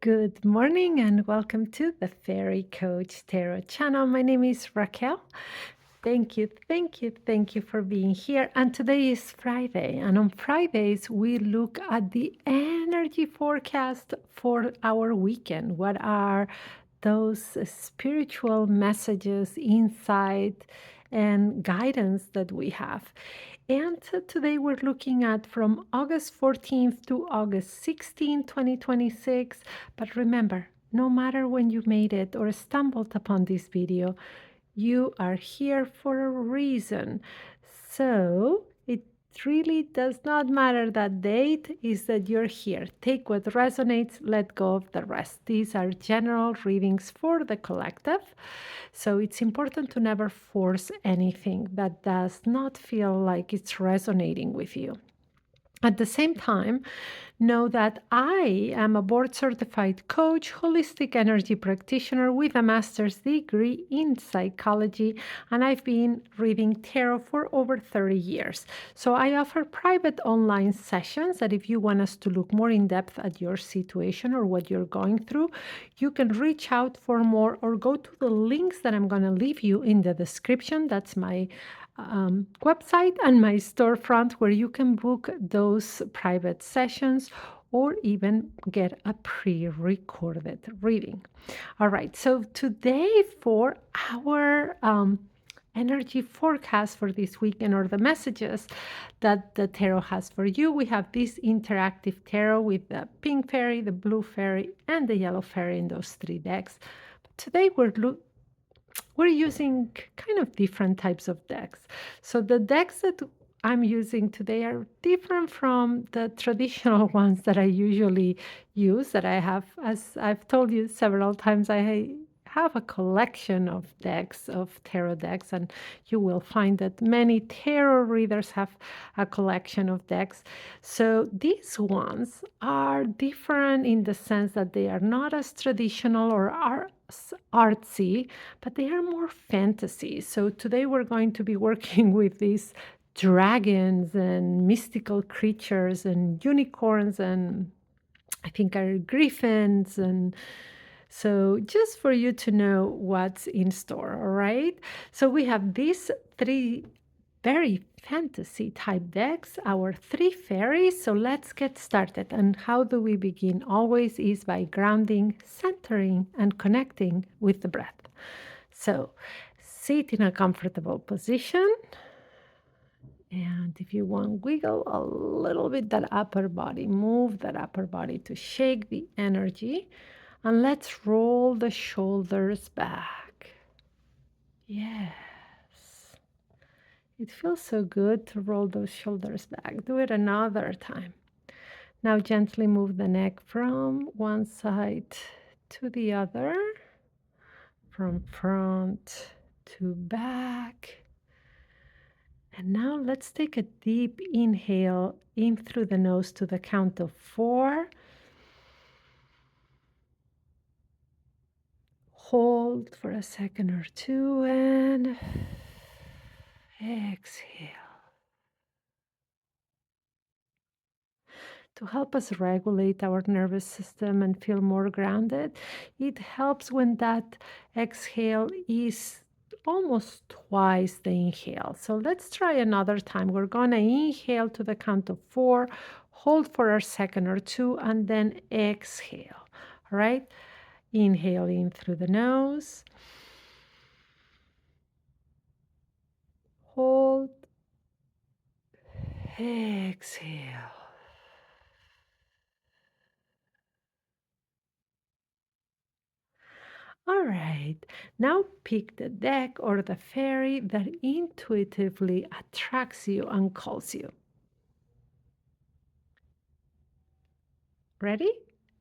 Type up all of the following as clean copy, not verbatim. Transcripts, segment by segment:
Good morning and welcome to the Fairy Coach Tarot channel. My name is Raquel. Thank you for being here. And today is Friday. And on Fridays, we look at the energy forecast for our weekend. What are those spiritual messages, insight, and guidance that we have? And today we're looking at from August 14th to August 16th, 2026. But remember, no matter when you made it or stumbled upon this video, you are here for a reason. So it really does not matter that date, is that you're here. Take what resonates, let go of the rest. These are general readings for the collective. So it's important to never force anything that does not feel like it's resonating with you. At the same time, know that I am a board certified coach, holistic energy practitioner with a master's degree in psychology, and I've been reading tarot for over 30 years. So I offer private online sessions that if you want us to look more in depth at your situation or what you're going through, you can reach out for more or go to the links that I'm going to leave you in the description. That's my website and my storefront where you can book those private sessions or even get a pre-recorded reading. All right, so today for our energy forecast for this weekend or the messages that the tarot has for you, we have this interactive tarot with the pink fairy, the blue fairy, and the yellow fairy in those three decks. But today we're using kind of different types of decks. So the decks that I'm using today are different from the traditional ones that I usually use, that I have, as I've told you several times, I have a collection of decks, of tarot decks, and you will find that many tarot readers have a collection of decks. So these ones are different in the sense that they are not as traditional or are artsy, but they are more fantasy. So today we're going to be working with these dragons and mystical creatures and unicorns and I think are griffins. And so just for you to know what's in store, all right? So we have these three very fantasy type decks, our three fairies. So let's get started. And how do we begin? Always is by grounding, centering, and connecting with the breath. So sit in a comfortable position. And if you want, wiggle a little bit that upper body, move that upper body to shake the energy. And let's roll the shoulders back. Yes. It feels so good to roll those shoulders back. Do it another time. Now gently move the neck from one side to the other, from front to back. And now let's take a deep inhale in through the nose to the count of 4. Hold for a second or two and exhale. To help us regulate our nervous system and feel more grounded, it helps when that exhale is almost twice the inhale. So let's try another time. We're going to inhale to the count of 4, hold for a second or two, and then exhale. All right? Inhale in through the nose. Hold. Exhale. All right, now pick the deck or the fairy that intuitively attracts you and calls you. Ready?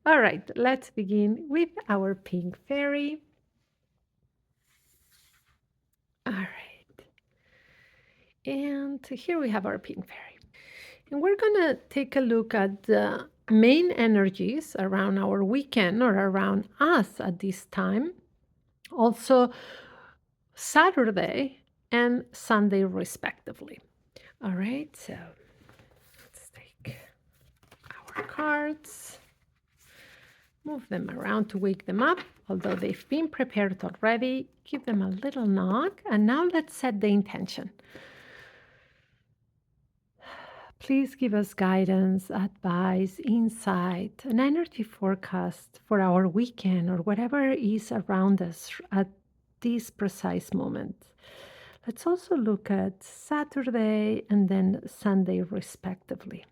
All right, let's begin with our pink fairy. All right, and here we have our pink fairy. And we're gonna take a look at the main energies around our weekend or around us at this time. Also, Saturday and Sunday, respectively. All right, so let's take our cards. Move them around to wake them up. Although they've been prepared already, give them a little knock. And now let's set the intention. Please give us guidance, advice, insight, an energy forecast for our weekend or whatever is around us at this precise moment. Let's also look at Saturday and then Sunday, respectively,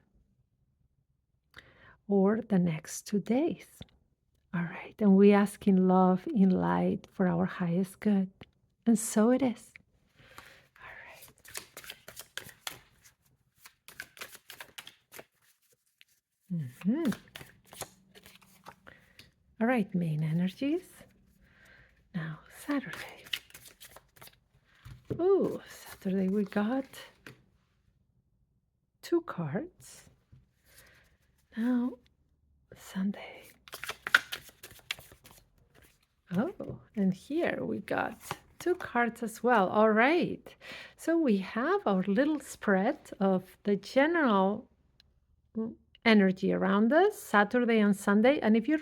or the next 2 days. All right, and we ask in love, in light, for our highest good. And so it is. Mhm. All right, main energies. Now, Saturday. Oh, Saturday we got 2 cards. Now, Sunday. Oh, and here we got 2 cards as well. All right. So we have our little spread of the general energy around us, Saturday and Sunday. And if you're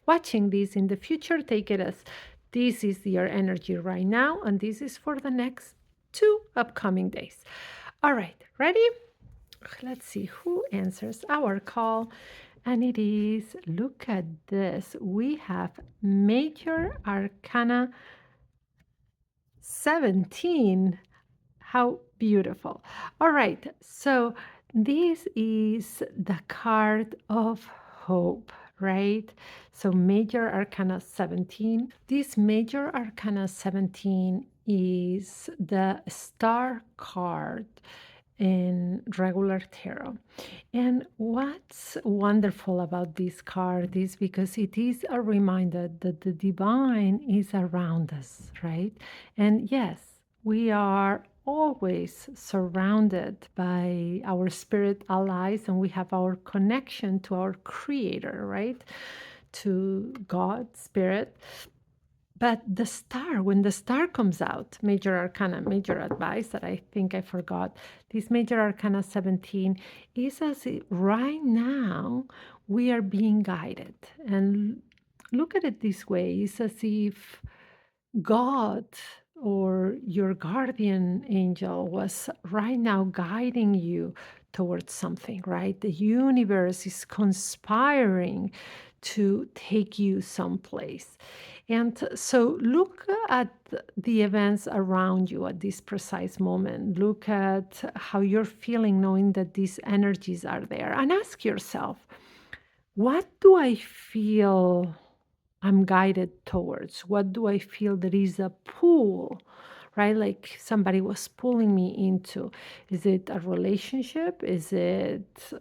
watching this in the future, take it as this is your energy right now, and this is for the next 2 upcoming days. All right, ready? Let's see who answers our call. And it is, look at this. We have Major Arcana 17. How beautiful. All right, so this is the card of hope, right? So Major Arcana 17. This Major Arcana 17 is the star card in regular tarot. And what's wonderful about this card is because it is a reminder that the divine is around us, right? And yes, we are always surrounded by our spirit allies, and we have our connection to our creator, right? To God, spirit. But the star, when the star comes out, Major Arcana, major advice that I think I forgot, this Major Arcana 17 is as if right now we are being guided. And look at it this way, it's as if God or your guardian angel was right now guiding you towards something, right? The universe is conspiring to take you someplace. And so look at the events around you at this precise moment. Look at how you're feeling, knowing that these energies are there, and ask yourself, what do I feel I'm guided towards? What do I feel there is a pull, right? Like somebody was pulling me into. Is it a relationship? Is it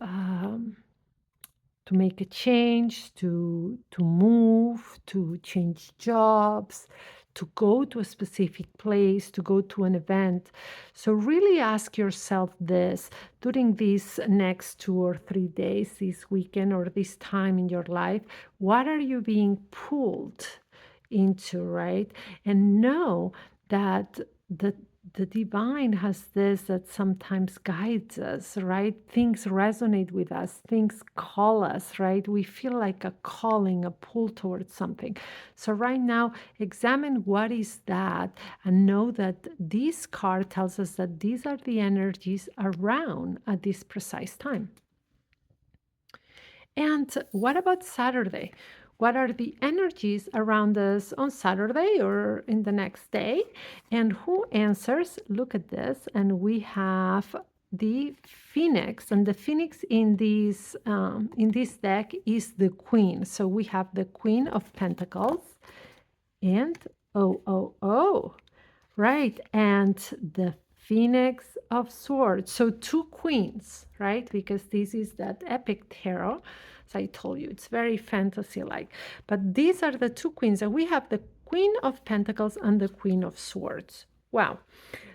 to make a change, to move, to change jobs, to go to a specific place, to go to an event? So really ask yourself this during these next 2 or 3 days, this weekend or this time in your life, what are you being pulled into, right? And know that the divine has this that sometimes guides us, right? Things resonate with us, things call us, right? We feel like a calling, a pull towards something. So, right now, examine what is that and know that this card tells us that these are the energies around at this precise time. And what about Saturday? What are the energies around us on Saturday or in the next day? And who answers? Look at this. And we have the Phoenix. And the Phoenix in this deck is the Queen. So we have the Queen of Pentacles and oh, right. And the Phoenix of Swords. So 2 queens, right? Because this is that epic tarot. As I told you, it's very fantasy-like. But these are the 2 queens. And we have the Queen of Pentacles and the Queen of Swords. Wow.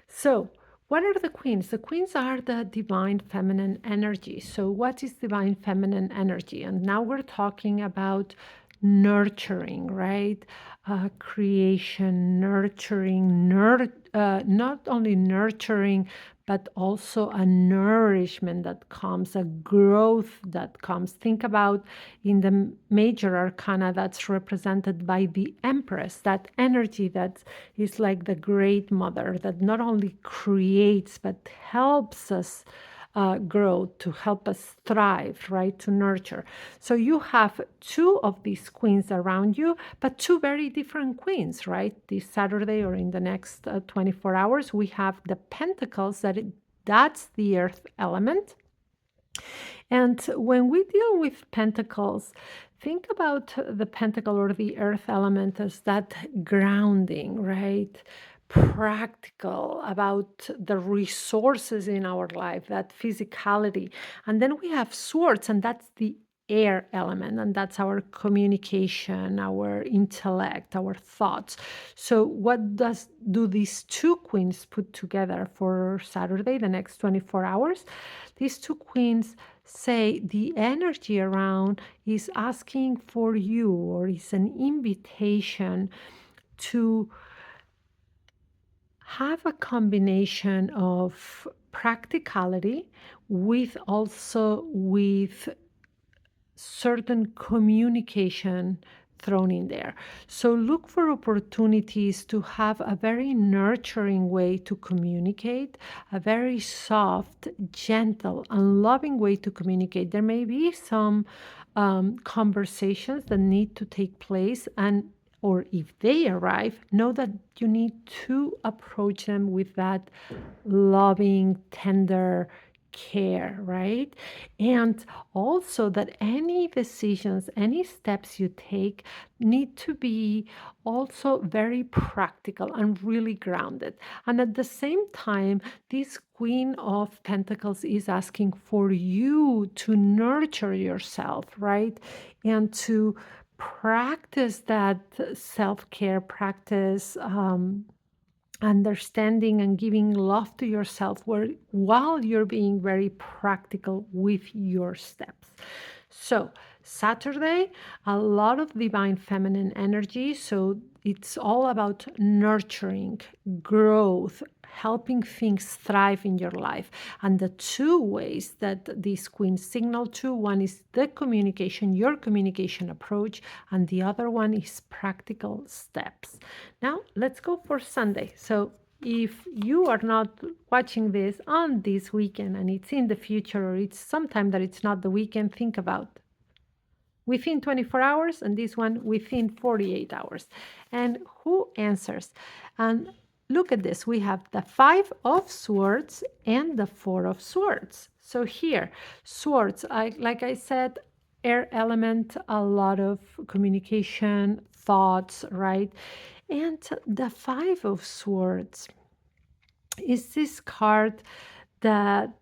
So what are the queens? The queens are the divine feminine energy. So what is divine feminine energy? And now we're talking about nurturing, right? Creation, nurturing, not only nurturing, but also a nourishment that comes, a growth that comes. Think about in the major arcana that's represented by the Empress, that energy that is like the great mother that not only creates but helps us grow, to help us thrive, right? To nurture. So you have two of these queens around you, but two very different queens, right? This Saturday or in the next 24 hours, we have the Pentacles, that's the earth element. And when we deal with pentacles, think about the pentacle or the earth element as that grounding, right? Practical about the resources in our life, that physicality. And then we have swords, and that's the air element, and that's our communication, our intellect, our thoughts. So what does do these two queens put together for Saturday, the next 24 hours? These two queens say the energy around is asking for you, or is an invitation to have a combination of practicality with also with certain communication thrown in there. So look for opportunities to have a very nurturing way to communicate, a very soft, gentle, and loving way to communicate. There may be some conversations that need to take place, and or if they arrive, know that you need to approach them with that loving, tender care, right? And also that any decisions, any steps you take need to be also very practical and really grounded. And at the same time, this Queen of Pentacles is asking for you to nurture yourself, right? And to practice that self care, practice understanding and giving love to yourself while you're being very practical with your steps. So, Saturday, a lot of divine feminine energy. So, it's all about nurturing, growth, helping things thrive in your life. And the two ways that these queens signal to, one is the communication, your communication approach, and the other one is practical steps. Now, let's go for Sunday. So, if you are not watching this on this weekend and it's in the future, or it's sometime that it's not the weekend, think about within 24 hours, and this one within 48 hours. And who answers? And look at this. We have the Five of Swords and the Four of Swords. So here, swords, like I said, air element, a lot of communication, thoughts, right? And the Five of Swords is this card that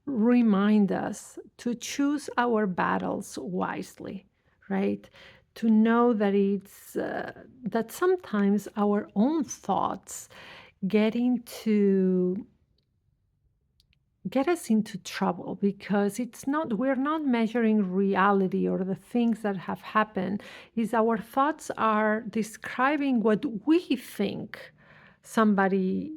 remind us to choose our battles wisely, right? To know that it's that sometimes our own thoughts get into get us into trouble, because it's not we're not measuring reality or the things that have happened. Is our thoughts are describing what we think somebody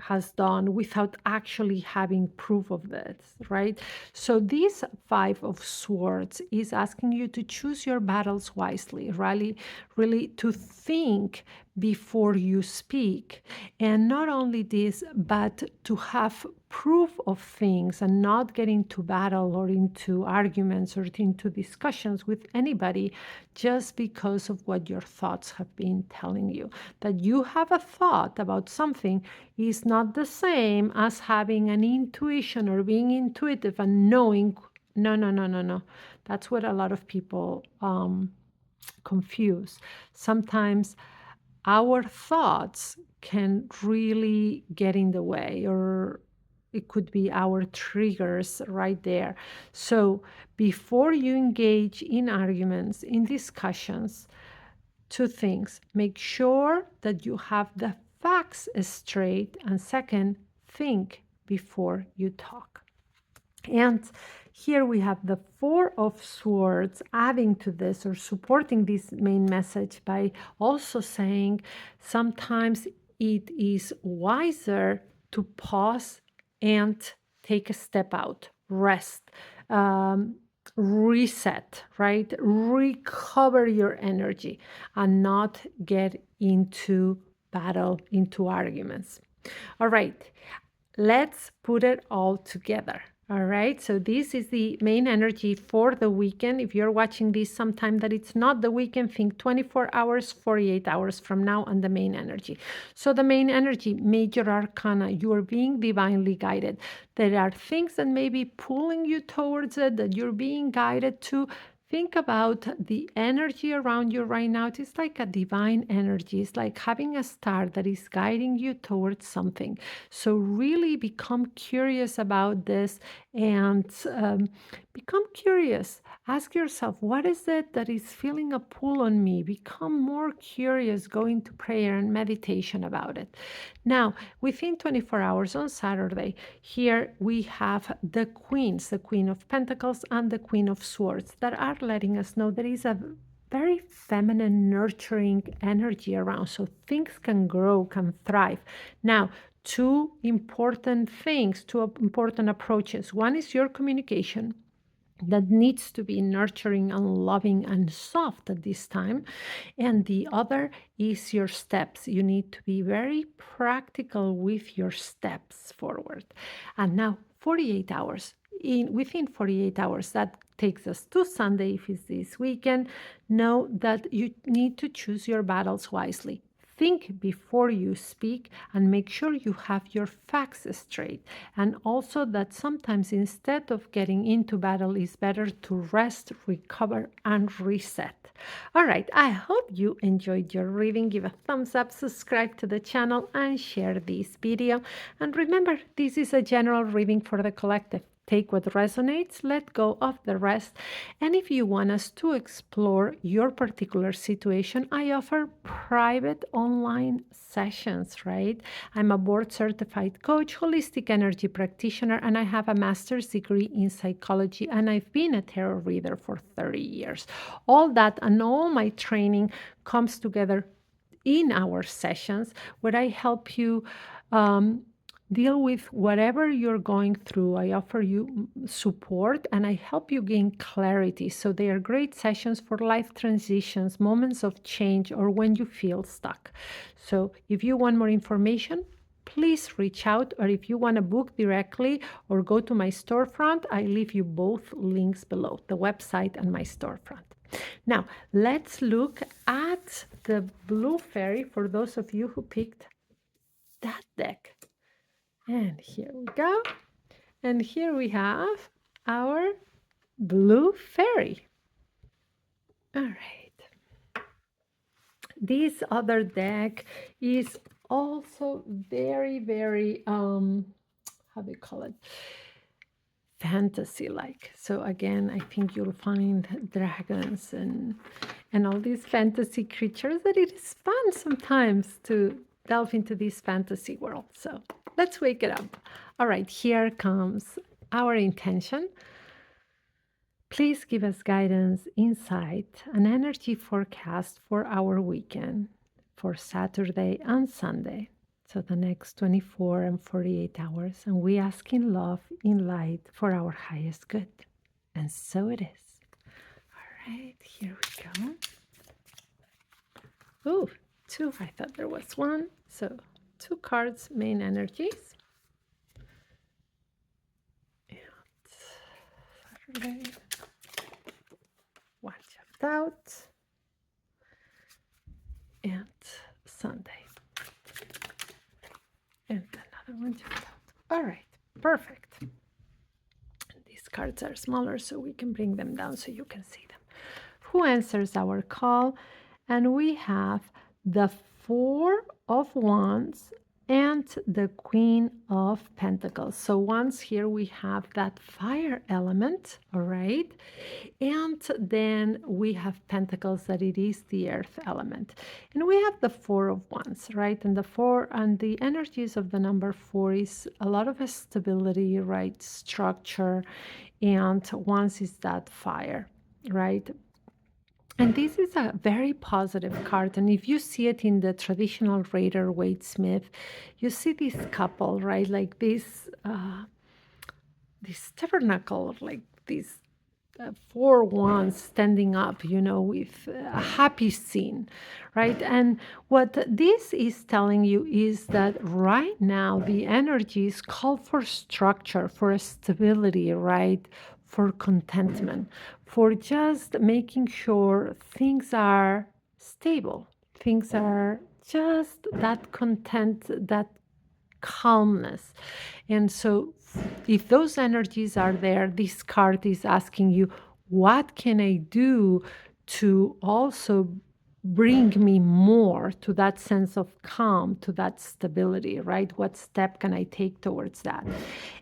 has done without actually having proof of this, right? So, this Five of Swords is asking you to choose your battles wisely, really to think before you speak. And not only this, but to have proof of things and not get into battle or into arguments or into discussions with anybody just because of what your thoughts have been telling you. That you have a thought about something is not the same as having an intuition or being intuitive and knowing. No, no, no, no, no. That's what a lot of people confuse. Sometimes our thoughts can really get in the way, or it could be our triggers right there. So before you engage in arguments, in discussions, two things: make sure that you have the facts straight, and second, think before you talk. And here we have the Four of Swords adding to this or supporting this main message by also saying sometimes it is wiser to pause and take a step out, rest, um, reset, right? Recover your energy and not get into battle, into arguments. All right, let's put it all together. All right, so this is the main energy for the weekend. If you're watching this sometime that it's not the weekend, think 24 hours, 48 hours from now on the main energy. So the main energy, major arcana, you are being divinely guided. There are things that may be pulling you towards it, that you're being guided to. Think about the energy around you right now. It is like a divine energy. It's like having a star that is guiding you towards something. So, really become curious about this and become curious. Ask yourself, what is it that is feeling a pull on me? Become more curious, go into prayer and meditation about it. Now, within 24 hours on Saturday, here we have the queens, the Queen of Pentacles and the Queen of Swords, that are letting us know there is a very feminine, nurturing energy around. So things can grow, can thrive. Now, two important things, two important approaches. One is your communication that needs to be nurturing and loving and soft at this time. And the other is your steps. You need to be very practical with your steps forward. And now, 48 hours. Within 48 hours, that takes us to Sunday if it's this weekend. Know that you need to choose your battles wisely. Think before you speak and make sure you have your facts straight. And also that sometimes instead of getting into battle, it's better to rest, recover, and reset. All right, I hope you enjoyed your reading. Give a thumbs up, subscribe to the channel, and share this video. And remember, this is a general reading for the collective. Take what resonates, let go of the rest. And if you want us to explore your particular situation, I offer private online sessions, right? I'm a board certified coach, holistic energy practitioner, and I have a master's degree in psychology, and I've been a tarot reader for 30 years. All that and all my training comes together in our sessions where I help you deal with whatever you're going through. I offer you support and I help you gain clarity. So they are great sessions for life transitions, moments of change, or when you feel stuck. So if you want more information, please reach out, or if you want to book directly or go to my storefront, I leave you both links below, the website and my storefront. Now, let's look at the blue fairy for those of you who picked that deck. And here we go. And here we have our blue fairy. All right. This other deck is also very, very, how do you call it? Fantasy-like. So again, I think you'll find dragons and all these fantasy creatures that it is fun sometimes to delve into this fantasy world. So let's wake it up. All right, here comes our intention. Please give us guidance, insight, an energy forecast for our weekend for Saturday and Sunday. So the next 24 and 48 hours. And we ask in love, in light, for our highest good. And so it is. All right, here we go. Oh, two. I thought there was one. So two cards, main energies. And Saturday. One checked out. And Sunday. And another one checked out. All right, perfect. These cards are smaller, so we can bring them down so you can see them. Who answers our call? And we have the Four of Wands and the Queen of Pentacles. So once here we have that fire element, all right? And then we have Pentacles that it is the earth element. And we have the Four of Wands, right? And the four and the energies of the number four is a lot of stability, right? Structure, and Wands is that fire, right? And this is a very positive card. And if you see it in the traditional Rider Waite Smith, you see this couple, right? Like this tabernacle, like these four wands standing up, with a happy scene, right? And what this is telling you is that right now the energies call for structure, for stability, right? For contentment, for just making sure things are stable, things are just that content, that calmness. And so, if those energies are there, this card is asking you, what can I do to also bring me more to that sense of calm, to that stability, right? What step can I take towards that?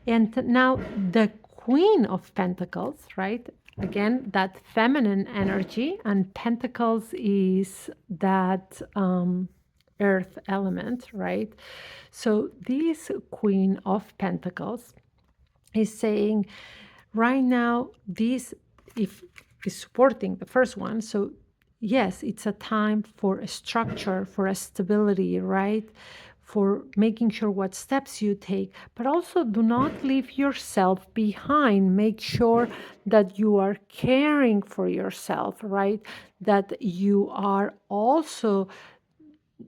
And now, the Queen of Pentacles, right? Again, that feminine energy, and Pentacles is that earth element, right? So, this Queen of Pentacles is saying right now, this if is supporting the first one. So, yes, it's a time for a structure, for a stability, right? For making sure what steps you take, but also do not leave yourself behind. Make sure that you are caring for yourself, right? That you are also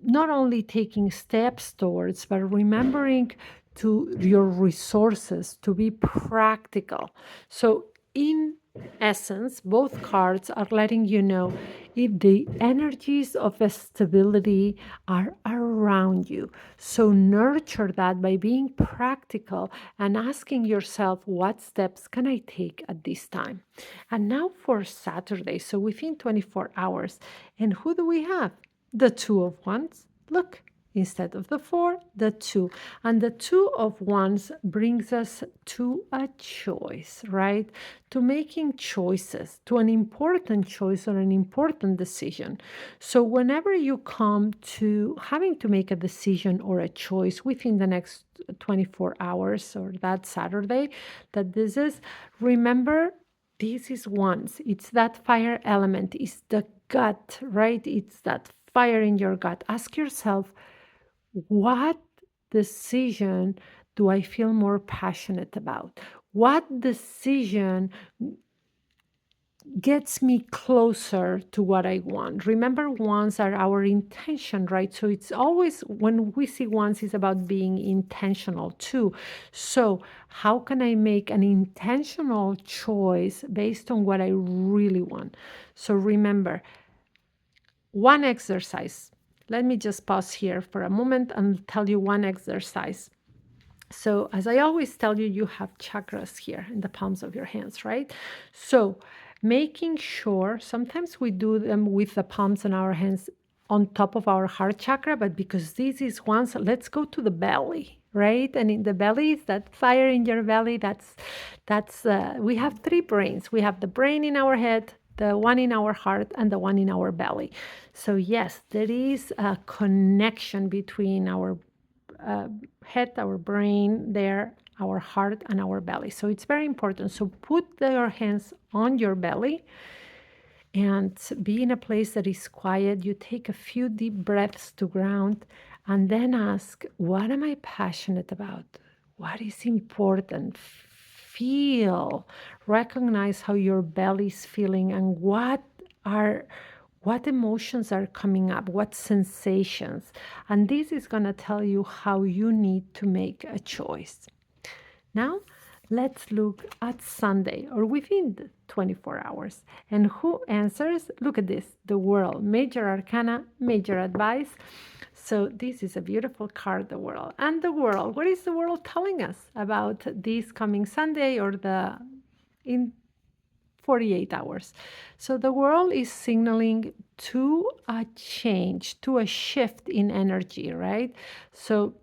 not only taking steps towards, but remembering to your resources to be practical. So, in essence, both cards are letting you know if the energies of stability are around you. So, nurture that by being practical and asking yourself, what steps can I take at this time? And now for Saturday, so within 24 hours. And who do we have? The Two of Wands. Look, instead of the four, the two. And the Two of Wands brings us to a choice, right? To making choices, to an important choice or an important decision. So, whenever you come to having to make a decision or a choice within the next 24 hours or that Saturday, that this is, remember, this is once. It's that fire element, it's the gut, right? It's that fire in your gut. Ask yourself, what decision do I feel more passionate about? What decision gets me closer to what I want? Remember, wants are our intention, right? So it's always when we see wants, it's about being intentional too. So, how can I make an intentional choice based on what I really want? So, remember, one exercise. Let me just pause here for a moment and tell you one exercise. So, as I always tell you, you have chakras here in the palms of your hands, right? So, making sure sometimes we do them with the palms in our hands on top of our heart chakra, but because this is once, let's go to the belly, right? And in the belly is that fire in your belly. We have three brains. We have the brain in our head, the one in our heart, and the one in our belly. So yes, there is a connection between our head, our brain there, our heart, and our belly. So it's very important. So put your hands on your belly and be in a place that is quiet. You take a few deep breaths to ground and then ask, what am I passionate about? What is important? Feel, recognize how your belly is feeling and what emotions are coming up, what sensations. And this is going to tell you how you need to make a choice. Now, let's look at Sunday or within the 24 hours. And who answers? Look at this, the World, Major Arcana, Major Advice. So this is a beautiful card, the World. And the World, what is the World telling us about this coming Sunday or in 48 hours? So the World is signaling to a change, to a shift in energy, right? So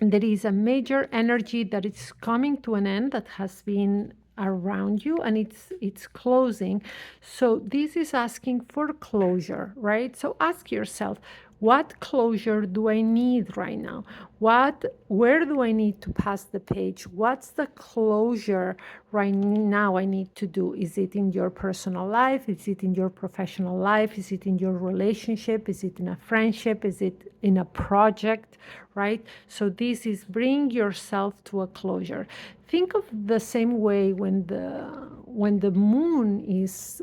there is a major energy that is coming to an end that has been around you, and it's closing. So this is asking for closure, right? So ask yourself, what closure do I need right now? Where do I need to pass the page? What's the closure right now I need to do? Is it in your personal life? Is it in your professional life? Is it in your relationship? Is it in a friendship? Is it in a project, right? So this is bring yourself to a closure. Think of the same way when the moon is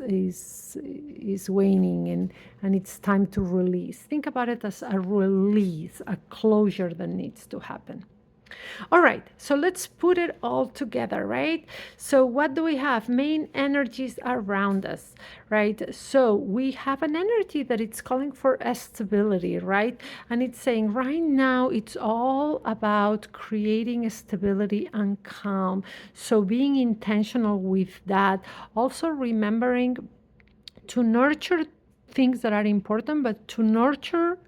waning and it's time to release. Think about it as a release, a closure that needs to happen. All right, so let's put it all together, right? So what do we have? Main energies around us, right? So we have an energy that it's calling for stability, right? And it's saying right now it's all about creating stability and calm. So being intentional with that, also remembering to nurture things that are important, but to nurture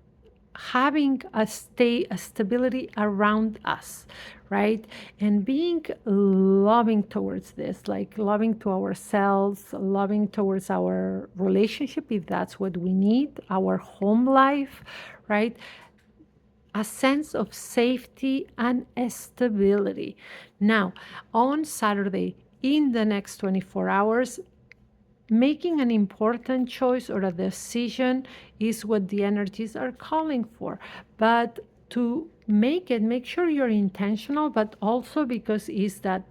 having a stability around us, right? And being loving towards this, like loving to ourselves, loving towards our relationship, if that's what we need, our home life, right? A sense of safety and stability. Now, on Saturday, in the next 24 hours, making an important choice or a decision is what the energies are calling for. But to make sure you're intentional, but also because is that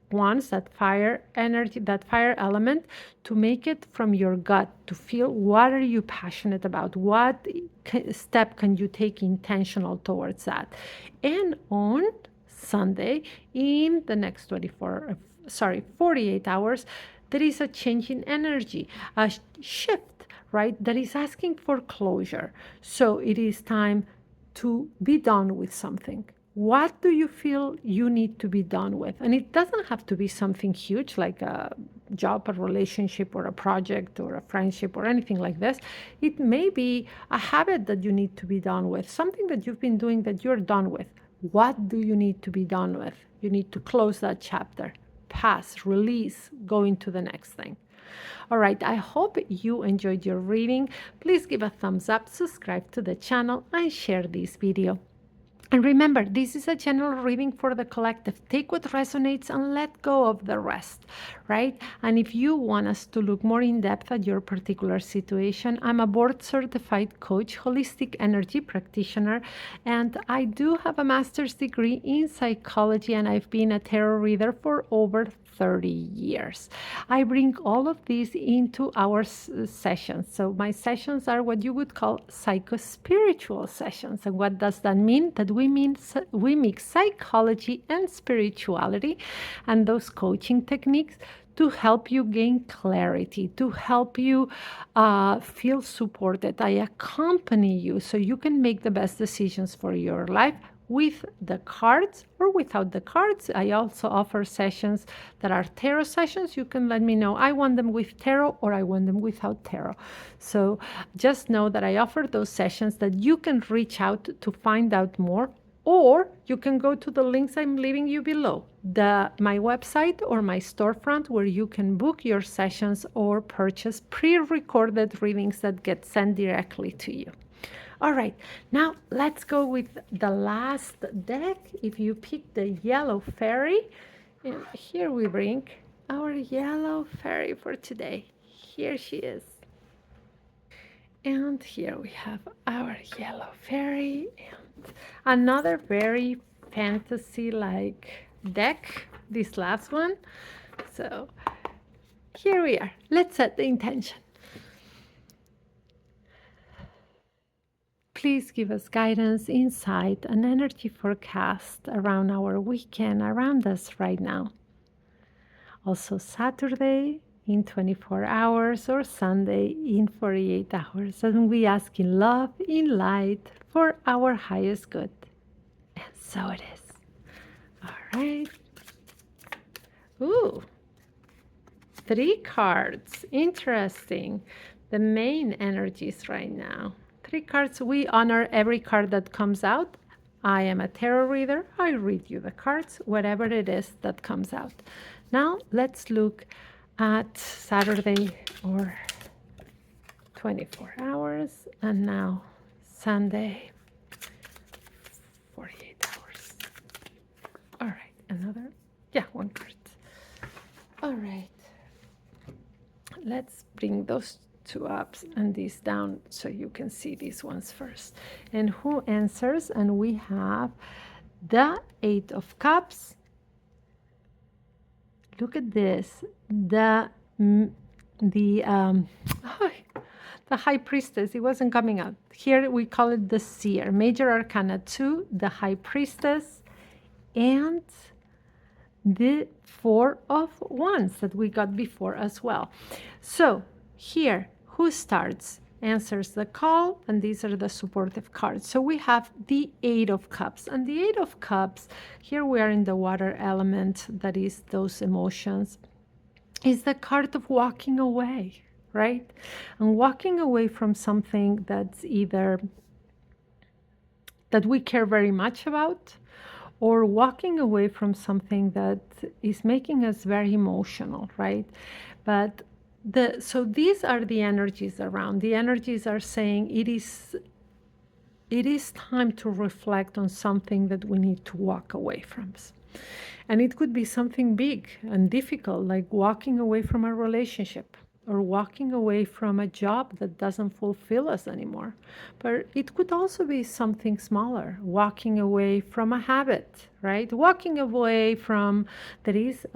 once that fire energy, that fire element, to make it from your gut, to feel what are you passionate about, what step can you take intentional towards that. And on Sunday, in the next 48 hours, there is a change in energy, a shift, right? That is asking for closure. So it is time to be done with something. What do you feel you need to be done with? And it doesn't have to be something huge like a job, a relationship, or a project, or a friendship, or anything like this. It may be a habit that you need to be done with, something that you've been doing that you're done with. What do you need to be done with? You need to close that chapter, pass, release, go into the next thing. All right, I hope you enjoyed your reading. Please give a thumbs up, subscribe to the channel, and share this video. And remember, this is a general reading for the collective. Take what resonates and let go of the rest, right? And if you want us to look more in depth at your particular situation, I'm a board certified coach, holistic energy practitioner, and I do have a master's degree in psychology, and I've been a tarot reader for over 30 years. I bring all of these into our sessions. So my sessions are what you would call psycho-spiritual sessions. And what does that mean? That we mix psychology and spirituality and those coaching techniques to help you gain clarity, to help you feel supported. I accompany you so you can make the best decisions for your life with the cards or without the cards. I also offer sessions that are tarot sessions. You can let me know, I want them with tarot or I want them without tarot. So just know that I offer those sessions, that you can reach out to find out more, or you can go to the links I'm leaving you below, my website or my storefront, where you can book your sessions or purchase pre-recorded readings that get sent directly to you. All right, now let's go with the last deck. If you pick the yellow fairy, and here we bring our yellow fairy for today. Here she is. And here we have our yellow fairy, and another very fantasy-like deck, this last one. So here we are. Let's set the intention. Please give us guidance, insight, and energy forecast around our weekend, around us right now. Also Saturday in 24 hours or Sunday in 48 hours. And we ask in love, in light, for our highest good. And so it is. All right. Ooh, 3 cards. Interesting. The main energies right now. 3 cards. We honor every card that comes out. I am a tarot reader. I read you the cards, whatever it is that comes out. Now let's look at Saturday or 24 hours, and now Sunday, 48 hours. All right, another, yeah, one card. All right, let's bring those two up and these down so you can see these ones first. And who answers? And we have the Eight of Cups. Look at this. The the High Priestess. It wasn't coming out. Here we call it the Seer. Major Arcana 2, the High Priestess, and the Four of Wands that we got before as well. So here, who starts? Answers the call, and these are the supportive cards. So we have the Eight of Cups, and the Eight of Cups, here we are in the water element, that is those emotions, is the card of walking away, right? And walking away from something that's either that we care very much about, or walking away from something that is making us very emotional, right? But so these are the energies around. The energies are saying it is time to reflect on something that we need to walk away from. And it could be something big and difficult, like walking away from a relationship or walking away from a job that doesn't fulfill us anymore. But it could also be something smaller, walking away from a habit, right? Walking away from that is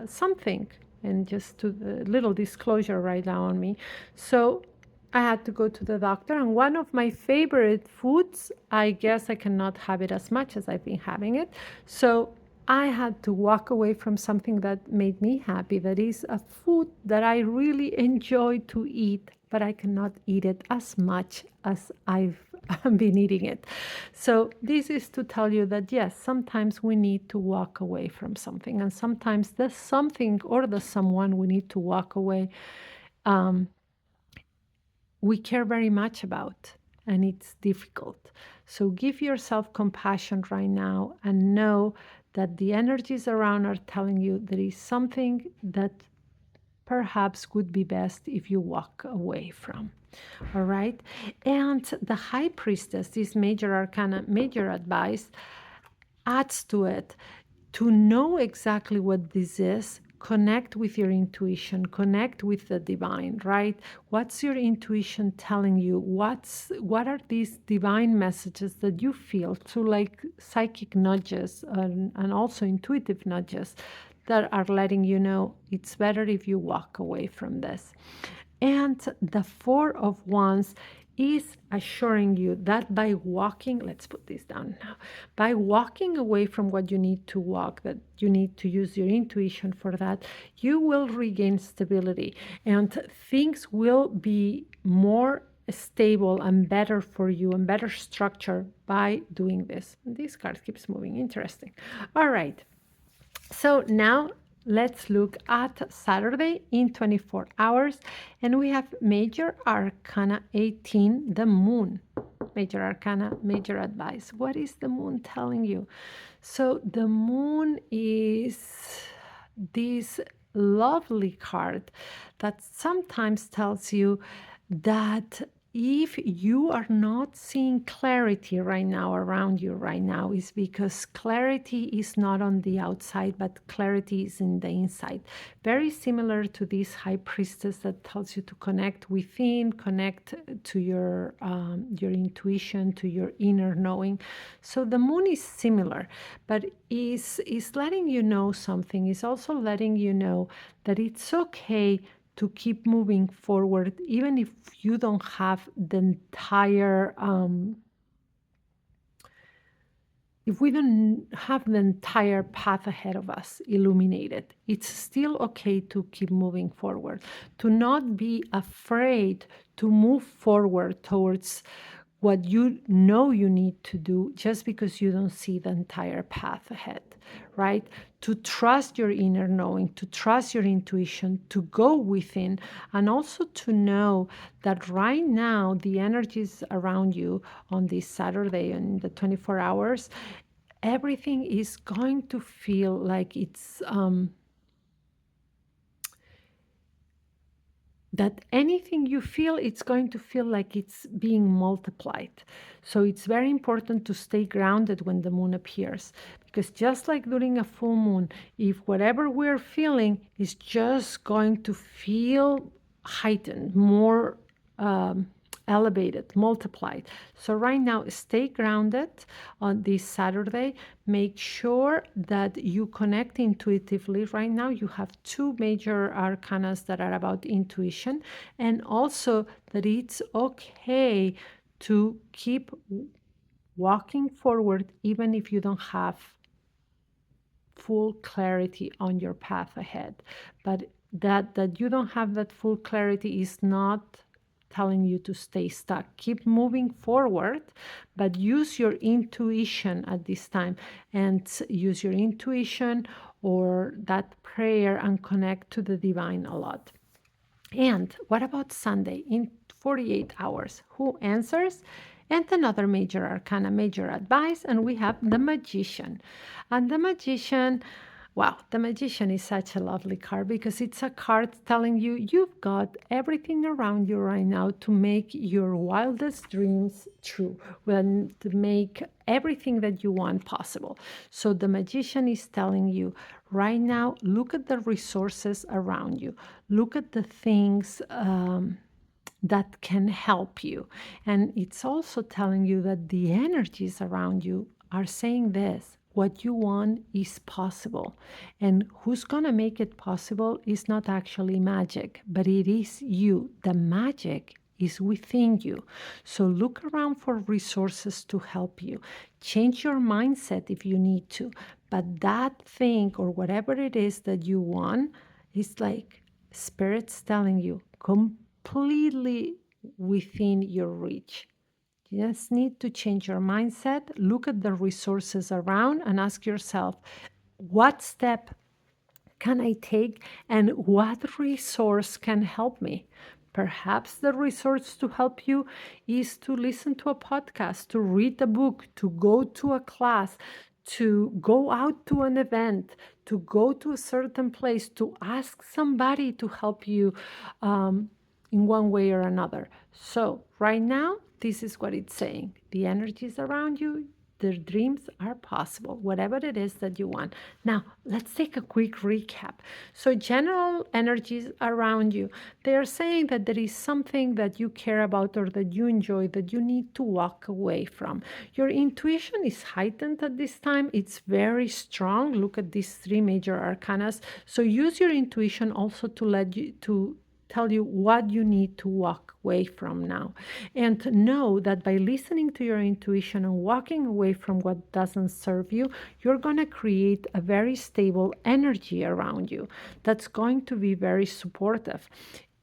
something. And just to a little disclosure right now on me. So I had to go to the doctor, and one of my favorite foods, I guess I cannot have it as much as I've been having it. So I had to walk away from something that made me happy. That is a food that I really enjoy to eat, but I cannot eat it as much as I've been eating it. So this is to tell you that yes, sometimes we need to walk away from something, and sometimes the something or the someone we need to walk away we care very much about, and it's difficult. So give yourself compassion right now and know that the energies around are telling you there is something that perhaps would be best if you walk away from. All right. And the High Priestess, this major arcana, major advice, adds to it to know exactly what this is. Connect with your intuition, connect with the divine, right? What's your intuition telling you? What are these divine messages that you feel through like psychic nudges and also intuitive nudges that are letting you know it's better if you walk away from this? And the Four of Wands is assuring you that by walking, let's put this down now, by walking away from what you need to walk, that you need to use your intuition for that, you will regain stability and things will be more stable and better for you and better structure by doing this. This card keeps moving. Interesting. All right. So now let's look at Saturday in 24 hours, and we have Major Arcana 18, the Moon. Major Arcana, Major Advice. What is the Moon telling you? So the Moon is this lovely card that sometimes tells you that if you are not seeing clarity right now around you right now, is because clarity is not on the outside, but clarity is in the inside. Very similar to this High Priestess that tells you to connect within, connect to your intuition, to your inner knowing. So the Moon is similar, but is letting you know something. Is also letting you know that it's okay to keep moving forward, even if you don't have the entire, if we don't have the entire path ahead of us illuminated, it's still okay to keep moving forward, to not be afraid to move forward towards what you know you need to do just because you don't see the entire path ahead, right? To trust your inner knowing, to trust your intuition, to go within, and also to know that right now the energies around you on this Saturday and the 24 hours, everything is going to feel like it's that anything you feel, it's going to feel like it's being multiplied. So it's very important to stay grounded when the moon appears, because just like during a full moon, if whatever we're feeling is just going to feel heightened, more elevated, multiplied. So right now, stay grounded on this Saturday. Make sure that you connect intuitively. Right now, you have two major arcanas that are about intuition, and also that it's okay to keep walking forward even if you don't have full clarity on your path ahead. But that you don't have that full clarity is not telling you to stay stuck. Keep moving forward, but use your intuition at this time, and use your intuition or that prayer and connect to the divine a lot. And what about Sunday in 48 hours? Who answers? And another major arcana, major advice, and we have the magician. And the magician, wow, the magician is such a lovely card because it's a card telling you you've got everything around you right now to make your wildest dreams true, when to make everything that you want possible. So the magician is telling you right now, look at the resources around you, look at the things that can help you. And it's also telling you that the energies around you are saying this: what you want is possible. And who's going to make it possible is not actually magic, but it is you. The magic is within you. So look around for resources to help you. Change your mindset if you need to. But that thing or whatever it is that you want is like Spirit's telling you, completely within your reach. You just need to change your mindset, look at the resources around, and ask yourself, what step can I take and what resource can help me? Perhaps the resource to help you is to listen to a podcast, to read a book, to go to a class, to go out to an event, to go to a certain place, to ask somebody to help you in one way or another. So, right now, this is what it's saying: the energies around you, their dreams are possible, whatever it is that you want. Now, let's take a quick recap. So, general energies around you, they are saying that there is something that you care about or that you enjoy that you need to walk away from. Your intuition is heightened at this time, it's very strong. Look at these three major arcanas. So, use your intuition also to let you to tell you what you need to walk away from now. And know that by listening to your intuition and walking away from what doesn't serve you, you're going to create a very stable energy around you that's going to be very supportive.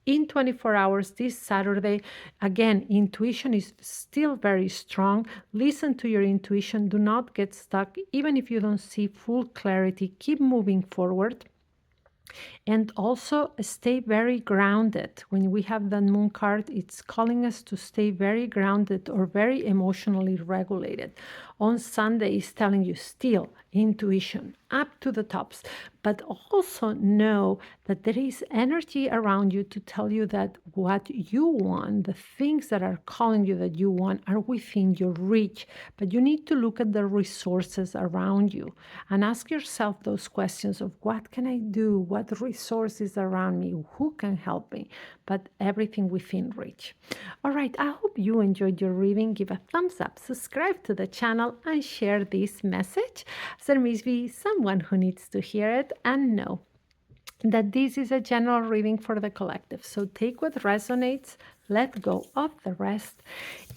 In 24 hours this Saturday, again, intuition is still very strong. Listen to your intuition. Do not get stuck. Even if you don't see full clarity, keep moving forward. And also stay very grounded. When we have the moon card, it's calling us to stay very grounded or very emotionally regulated. On Sunday, it's telling you still intuition up to the tops, but also know that there is energy around you to tell you that what you want, the things that are calling you that you want, are within your reach. But you need to look at the resources around you and ask yourself those questions of what can I do? What resources around me? Who can help me? But everything within reach. All right, I hope you enjoyed your reading. Give a thumbs up, subscribe to the channel, and share this message. There may be someone who needs to hear it, and know that this is a general reading for the collective. So take what resonates, let go of the rest.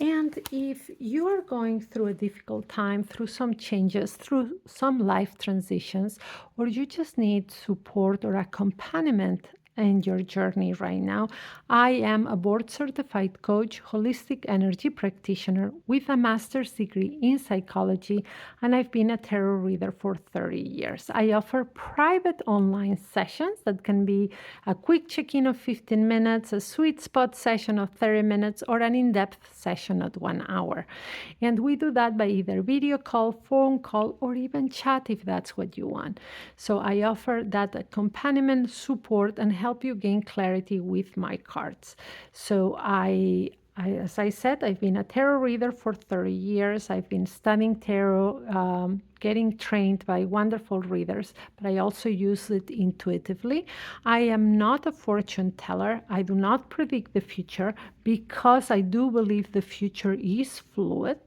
And if you are going through a difficult time, through some changes, through some life transitions, or you just need support or accompaniment in your journey right now. I am a board certified coach, holistic energy practitioner with a master's degree in psychology, and I've been a tarot reader for 30 years. I offer private online sessions that can be a quick check in of 15 minutes, a sweet spot session of 30 minutes, or an in depth session at 1 hour. And we do that by either video call, phone call, or even chat if that's what you want. So I offer that accompaniment, support, and help you gain clarity with my cards. So as I said, I've been a tarot reader for 30 years. I've been studying tarot, getting trained by wonderful readers, but I also use it intuitively. I am not a fortune teller. I do not predict the future because I do believe the future is fluid,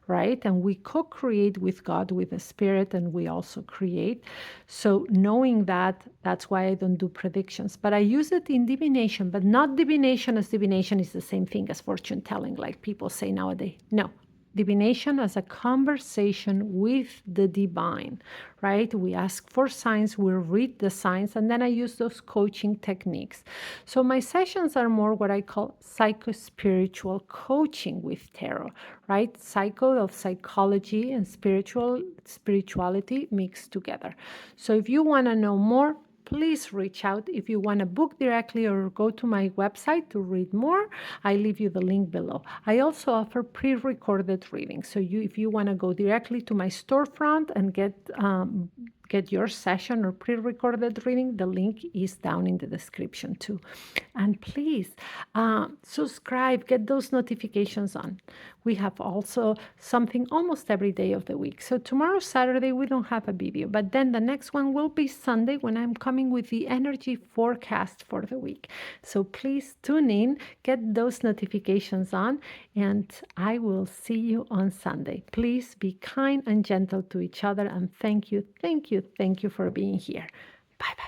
right? And we co create with God, with the Spirit, and we also create. So, knowing that, that's why I don't do predictions. But I use it in divination, but not divination as divination is the same thing as fortune telling, like people say nowadays. No, divination as a conversation with the divine, right? We ask for signs, we read the signs, and then I use those coaching techniques. So my sessions are more what I call psycho-spiritual coaching with tarot, right? Psycho of psychology and spirituality mixed together. So if you want to know more, please reach out. If you want to book directly or go to my website to read more, I leave you the link below. I also offer pre-recorded readings. So if you want to go directly to my storefront and get your session or pre-recorded reading, the link is down in the description too. And please subscribe, get those notifications on. We have also something almost every day of the week. So tomorrow, Saturday, we don't have a video, but then the next one will be Sunday when I'm coming with the energy forecast for the week. So please tune in, get those notifications on, and I will see you on Sunday. Please be kind and gentle to each other, and thank you for being here. Bye bye.